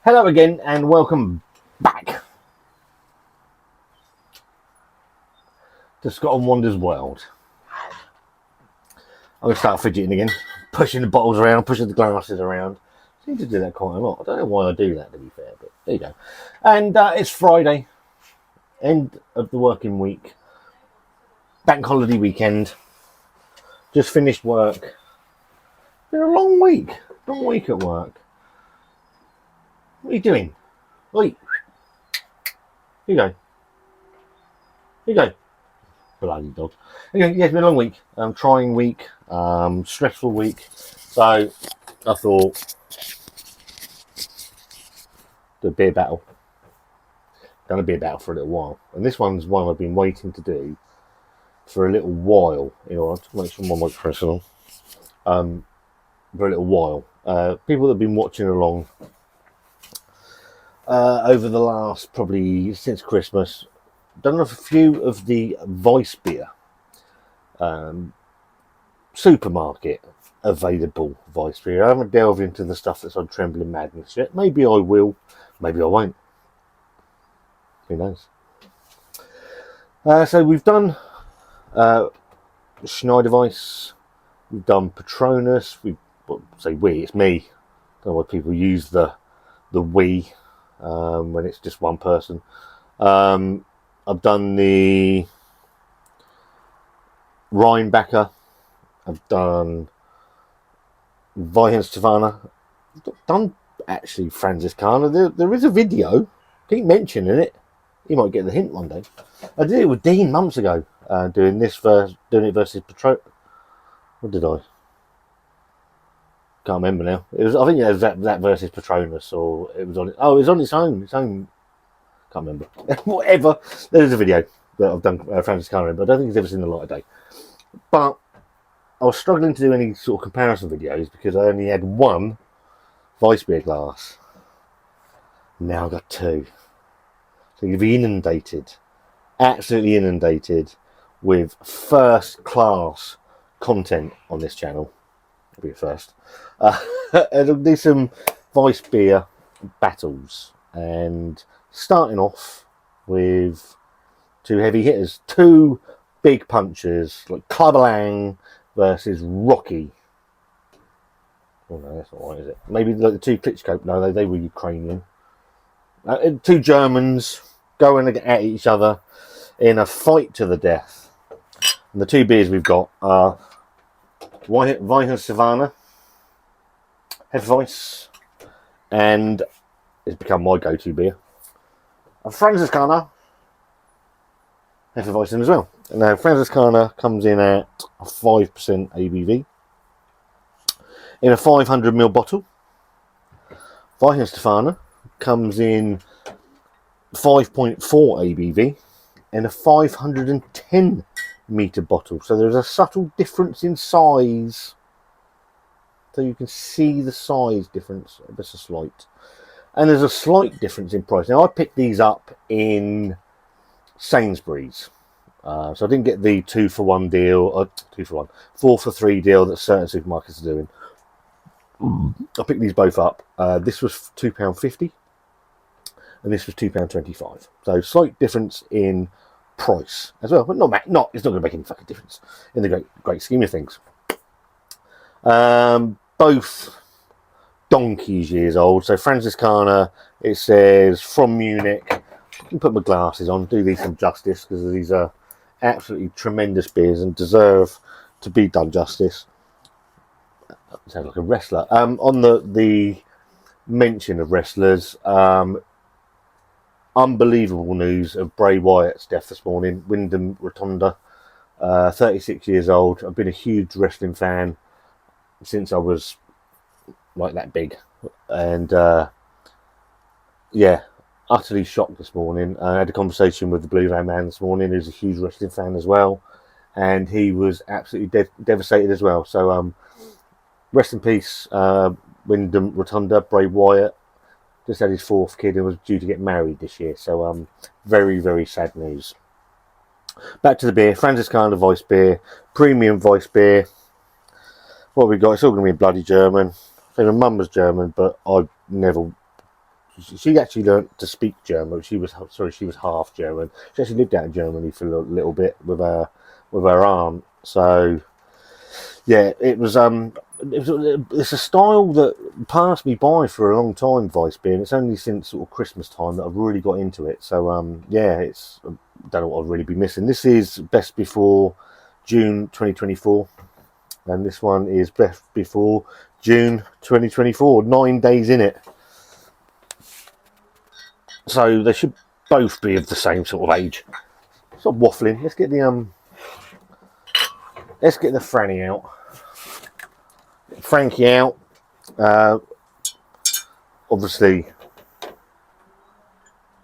Hello again and welcome back to Scott and Wanda's world. I'm going to start fidgeting again, pushing the bottles around, pushing the glasses around. I seem to do that quite a lot. I don't know why I do that, to be fair, but there you go. And it's Friday, end of the working week, bank holiday weekend, just finished work. Been a long week at work. What are you doing? Oi. Here you go. Here you go. Bloody dog. Anyway, yeah, it's been a long week. Trying week. Stressful week. So I thought, do a beer battle. Done a beer battle for a little while. And this one's one I've been waiting to do for a little while. You know, I'll make sure my microphone's on. For a little while. People that have been watching along over the last, probably since Christmas, done a few of the Weißbier supermarket available Weißbier. I haven't delved into the stuff that's on Trembling Madness yet. Maybe I will, maybe I won't. Who knows? So we've done Schneider Weiss, we've done Patronus, it's me. I don't know why people use the we when it's just one person. I've done the Rheinbacher. I've done Weiheinstephaner. I've done actually Franziskaner. There is a video. Keep mentioning it. You might get the hint one day. I did it with Dean months ago. Doing it versus Patron. What did I? Can't remember now. I think it was that versus Patronus, or it was on. Oh, it was on its own. Can't remember. Whatever. There's a video that I've done Franziskaner, but I don't think it's ever seen the light of day. But I was struggling to do any sort of comparison videos because I only had one Weißbier glass. Now I've got two. So you'll be inundated, absolutely inundated with first class content on this channel. It'll be a first. It'll do some Weißbier battles, and starting off with two heavy hitters, two big punchers, like Klabalang versus Rocky. Oh no, that's not right, is it? Maybe like the two Klitschko. No, they were Ukrainian. Two Germans going at each other in a fight to the death. And the two beers we've got are Weiheinstephaner, Hefeweiss, and it's become my go-to beer. A Franziskaner, Hefeweiss as well. And now Franziskaner comes in at a 5% ABV in a 500ml bottle. Weiheinstephaner comes in 5.4 ABV in a 510 meter bottle. So there's a subtle difference in size. So you can see the size difference, just a slight. And there's a slight difference in price. Now I picked these up in Sainsbury's. So I didn't get the 2-for-1 deal, or 2-for-1, 4-for-3 deal that certain supermarkets are doing. I picked these both up. This was £2.50 and this was £2.25. So slight difference in price as well, but it's not going to make any fucking difference in the great scheme of things. Both donkeys years old. So Franziskaner, it says from Munich. I can put my glasses on, do these some justice, because these are absolutely tremendous beers and deserve to be done justice. Sounds like a wrestler. On the mention of wrestlers, unbelievable news of Bray Wyatt's death this morning. Wyndham Rotunda, 36 years old. I've been a huge wrestling fan since I was like that big, and utterly shocked this morning. I had a conversation with the Blue Van Man this morning, who's a huge wrestling fan as well, and he was absolutely devastated as well. So rest in peace, Wyndham Rotunda. Bray Wyatt just had his 4th kid and was due to get married this year. So very, very sad news. Back to the beer. Franziskaner Weißbier, premium Weißbier. What have we got? It's all going to be bloody German. I think my mum was German, but I've never She actually learnt to speak German. She was half German. She actually lived out in Germany for a little bit with her aunt. So yeah, it's a style that passed me by for a long time, Weißbier, and it's only since sort of Christmas time that I've really got into it. So yeah, it's I don't know what I'll really be missing. This is best before June 2024, and this one is best before June 2024. 9 days in it, so they should both be of the same sort of age. Stop waffling. Let's get the Franny out. Frankie out. Obviously,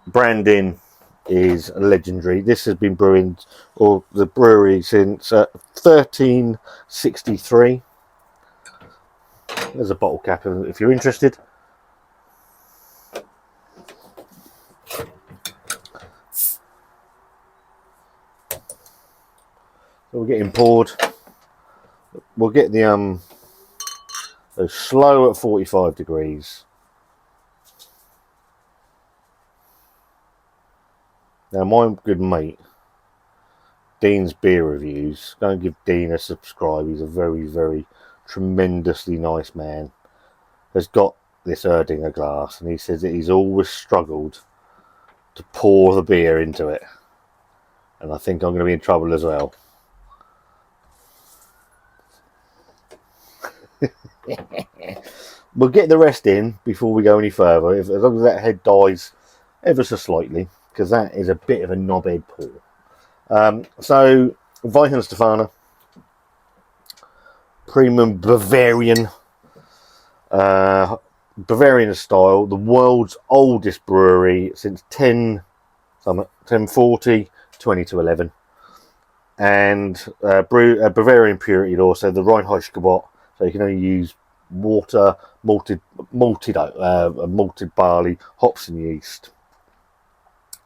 branding is legendary. This has been brewing, or the brewery, since 1363. There's a bottle cap if you're interested. So we're getting poured. We'll get the slow at 45 degrees. Now, my good mate, Dean's Beer Reviews, go and give Dean a subscribe. He's a very, very tremendously nice man. Has got this Erdinger glass, and he says that he's always struggled to pour the beer into it. And I think I'm going to be in trouble as well. We'll get the rest in before we go any further, as long as that head dies ever so slightly, because that is a bit of a knobhead pour. So, Weiheinstephaner, premium Bavarian, Bavarian style, the world's oldest brewery since 1040, 2011, and Bavarian purity law, so the Reinheitsgebot, so you can only use water, malted barley, hops and yeast.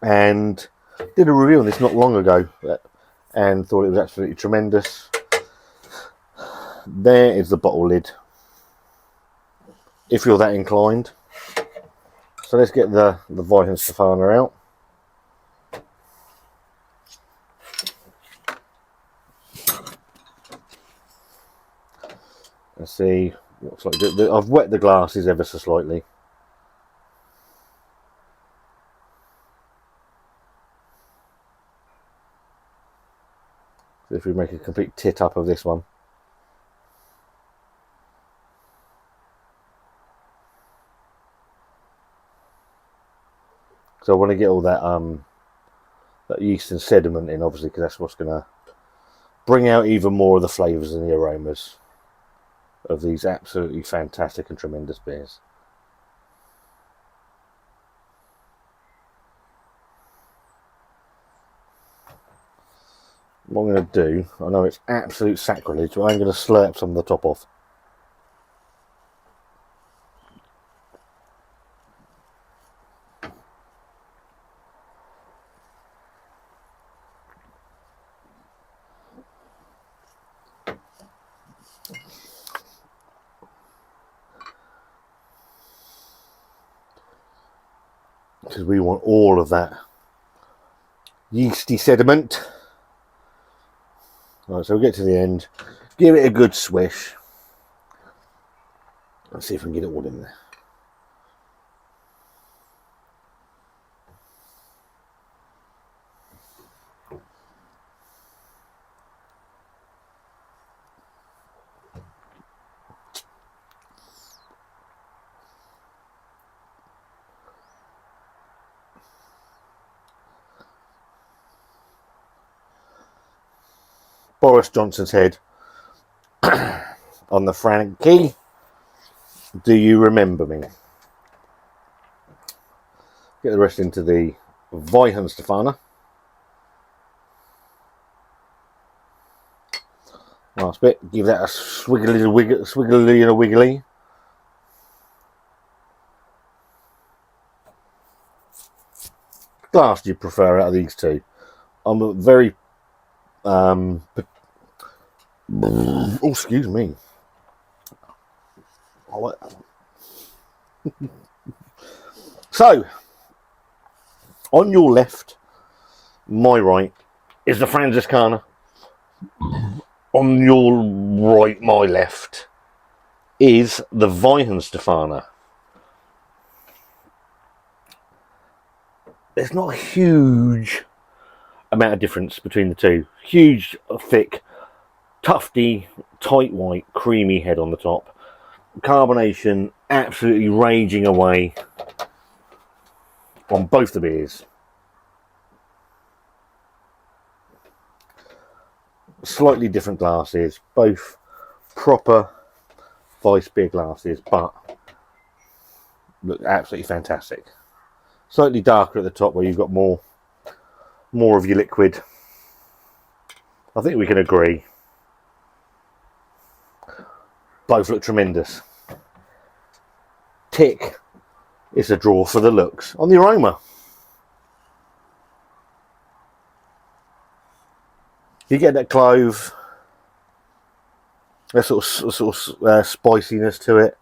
And did a review on this not long ago, and thought it was absolutely tremendous. There is the bottle lid, if you're that inclined. So let's get the Weihenstephaner out. Let's see. Looks like I've wet the glasses ever so slightly. So if we make a complete tit up of this one. So I want to get all that yeast and sediment in, obviously, because that's what's going to bring out even more of the flavours and the aromas of these absolutely fantastic and tremendous beers. What I'm going to do, I know it's absolute sacrilege, but I'm going to slurp some of the top off. Because we want all of that yeasty sediment. Right, so we'll get to the end, give it a good swish. Let's see if we can get it all in there. Boris Johnson's head on the Frankie. Do you remember me? Get the rest into the Weihenstephaner. Last bit. Give that a swiggly and a wiggly. Glass do you prefer out of these two? I'm a very oh, excuse me. So, on your left, my right, is the Franziskaner. On your right, my left, is the Weiheinstephaner. There's not a huge amount of difference between the two. Huge, thick, tufty, tight white, creamy head on the top. Carbonation absolutely raging away on both the beers. Slightly different glasses, both proper Weißbier glasses, but look absolutely fantastic. Slightly darker at the top where you've got more of your liquid. I think we can agree. Both look tremendous. Tick is a draw for the looks. On the aroma, you get that clove, that sort of spiciness to it.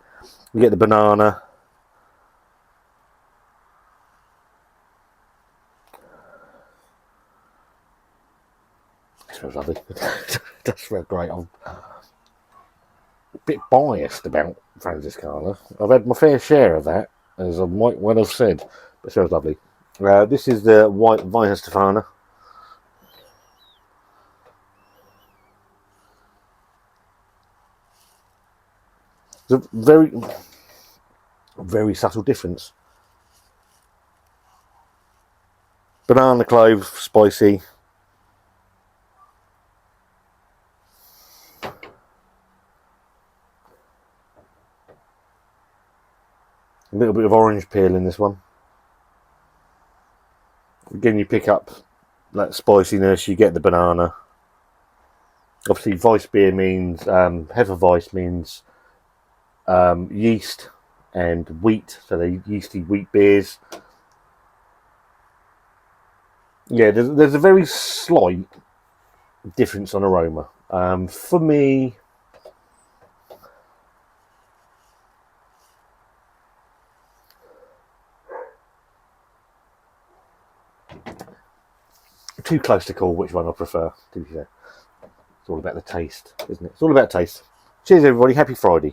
You get the banana. It smells lovely. It does smell great. I'm a bit biased about Franziskaner. I've had my fair share of that, as I might well have said. But it smells lovely. This is the Weiheinstephaner. It's a very subtle difference. Banana, clove, spicy. A little bit of orange peel in this one. Again, you pick up that spiciness, you get the banana. Obviously, Weißbier means, Hefeweiss means yeast and wheat, so they're yeasty wheat beers. Yeah, there's a very slight difference on aroma. For me, too close to call which one I prefer, to be fair. It's all about the taste, isn't it? It's all about taste. Cheers, everybody. Happy Friday.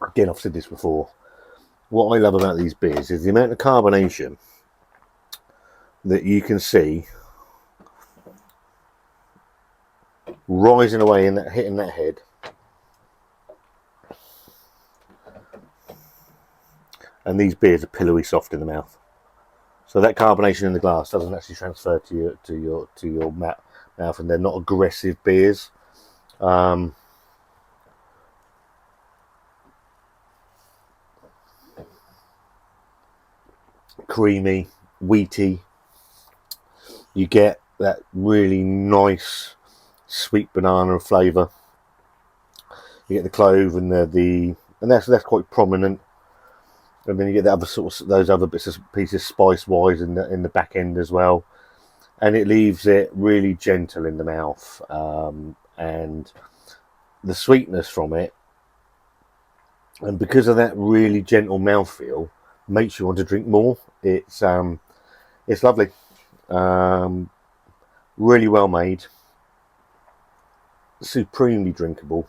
Again, I've said this before. What I love about these beers is the amount of carbonation that you can see rising away and hitting that head. And these beers are pillowy soft in the mouth, so that carbonation in the glass doesn't actually transfer to your mouth, and they're not aggressive beers. Creamy, wheaty. You get that really nice sweet banana flavour. You get the clove and and that's quite prominent. And then you get the other those other bits of pieces spice wise in the back end as well, and it leaves it really gentle in the mouth, and the sweetness from it, and because of that really gentle mouthfeel, makes you want to drink more. It's lovely, really well made, supremely drinkable.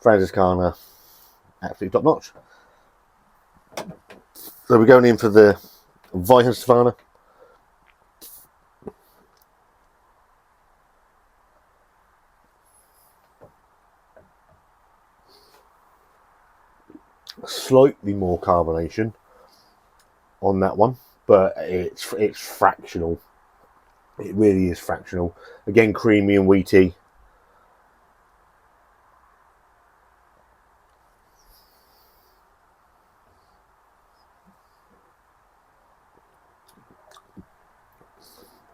Franziskaner, absolutely top notch. So we're going in for the Weihenstephaner. Slightly more carbonation on that one, but it's fractional. It really is fractional. Again, creamy and wheaty.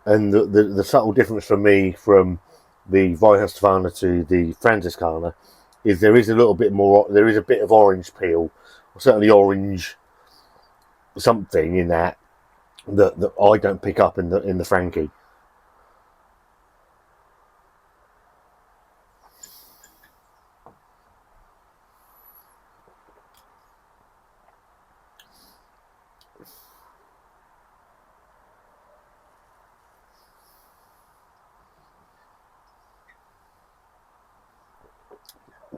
And the subtle difference for me from the Weihenstephaner to the Franziskaner is there is a little bit more. There is a bit of orange peel, or certainly orange something in that, that I don't pick up in the Frankie.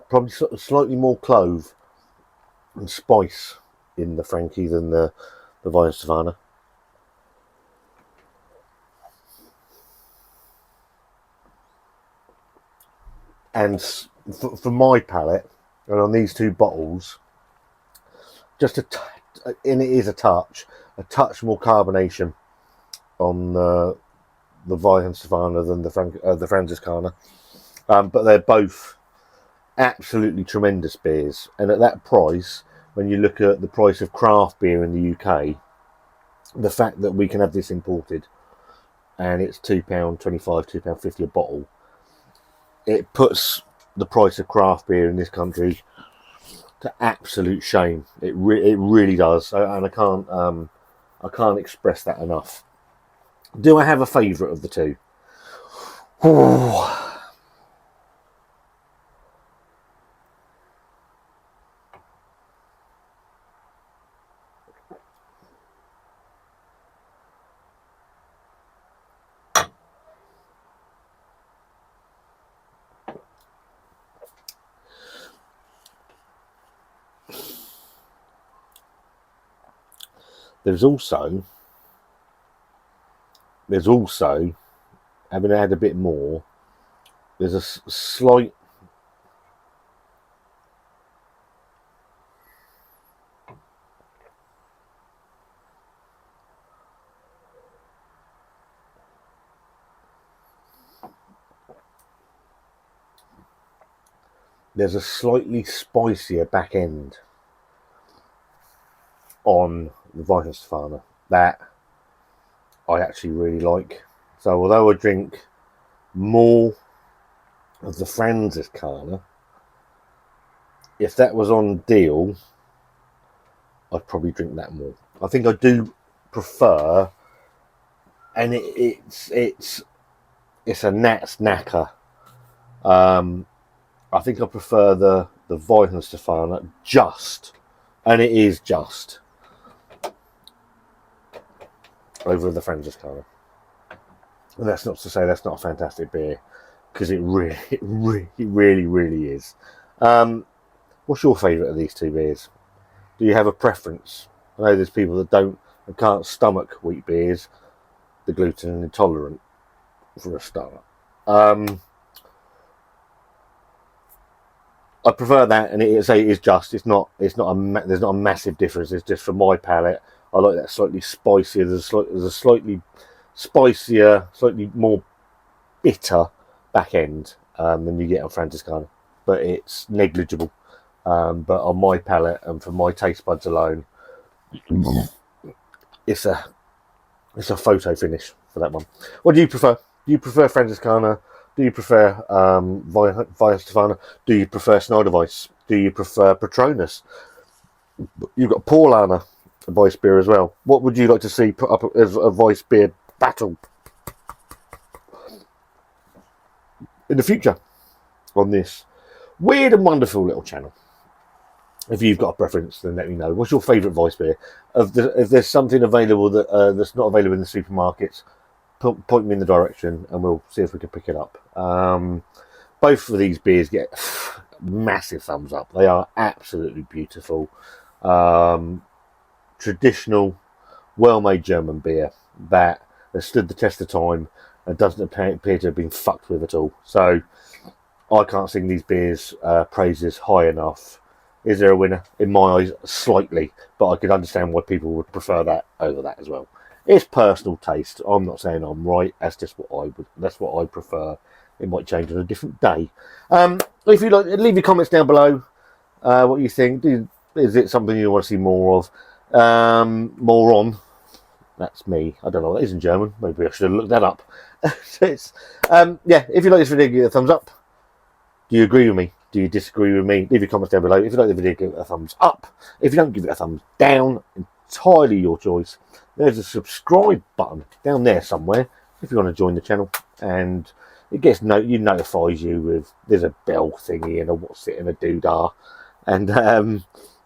Probably slightly more clove and spice in the Frankie than the Weiheinstephaner. And for my palate, and on these two bottles, just and it is a touch more carbonation on the Weiheinstephaner than the Franziskaner. But they're both absolutely tremendous beers, and at that price, when you look at the price of craft beer in the UK, the fact that we can have this imported and it's £2.25, £2.50 a bottle, it puts the price of craft beer in this country to absolute shame. It really does, and I can't express that enough. Do I have a favourite of the two? There's also, having had a bit more, there's a slight, there's a slightly spicier back end on the Weiheinstephaner that I actually really like. So although I drink more of the Franziskaner, if that was on deal, I'd probably drink that more. I think I do prefer, and it's a gnat's knacker. I think I prefer the Weihenstephaner just, and it is just, over the Franziskaner. And that's not to say that's not a fantastic beer, because it really is. What's your favourite of these two beers? Do you have a preference? I know there's people that can't stomach wheat beers, the gluten intolerant, for a start. I prefer that, and it is just. There's not a massive difference. It's just for my palate. I like that slightly spicier. There's a slightly spicier, slightly more bitter back end than you get on Franziskaner, but it's negligible. But on my palate and for my taste buds alone, it's a photo finish for that one. What do you prefer? Do you prefer Franziskaner? Do you prefer Weiheinstephaner? Do you prefer Schneiderweiss? Do you prefer Patronus? You've got Paulaner Weißbier as well. What would you like to see put up as a Weißbier battle in the future on this weird and wonderful little channel? If you've got a preference, then let me know. What's your favourite Weißbier? If there's something available that's not available in the supermarkets, point me in the direction and we'll see if we can pick it up. Both of these beers get massive thumbs up. They are absolutely beautiful. Traditional, well-made German beer that has stood the test of time and doesn't appear to have been fucked with at all. So I can't sing these beers' praises high enough. Is there a winner? In my eyes, slightly, but I could understand why people would prefer that over that as well. It's personal taste. I'm not saying I'm right. That's just that's what I prefer. It might change on a different day. If you like, leave your comments down below. What you think? Is it something you want to see more of? More on. That's me. I don't know what that is in German. Maybe I should have looked that up. Yeah. If you like this video, give it a thumbs up. Do you agree with me? Do you disagree with me? Leave your comments down below. If you like the video, give it a thumbs up. If you don't, give it a thumbs down. entirely your choice. There's a subscribe button down there somewhere if you want to join the channel, and it gets notifies you with there's a bell thingy and a what's it and a doodah. And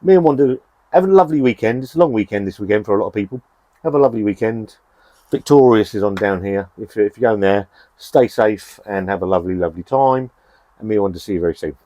me and Wanda have a lovely weekend. It's a long weekend this weekend for a lot of people. Have a lovely weekend. Victorious is on down here. If you're going there, stay safe and have a lovely time. And me and Wanda see you very soon.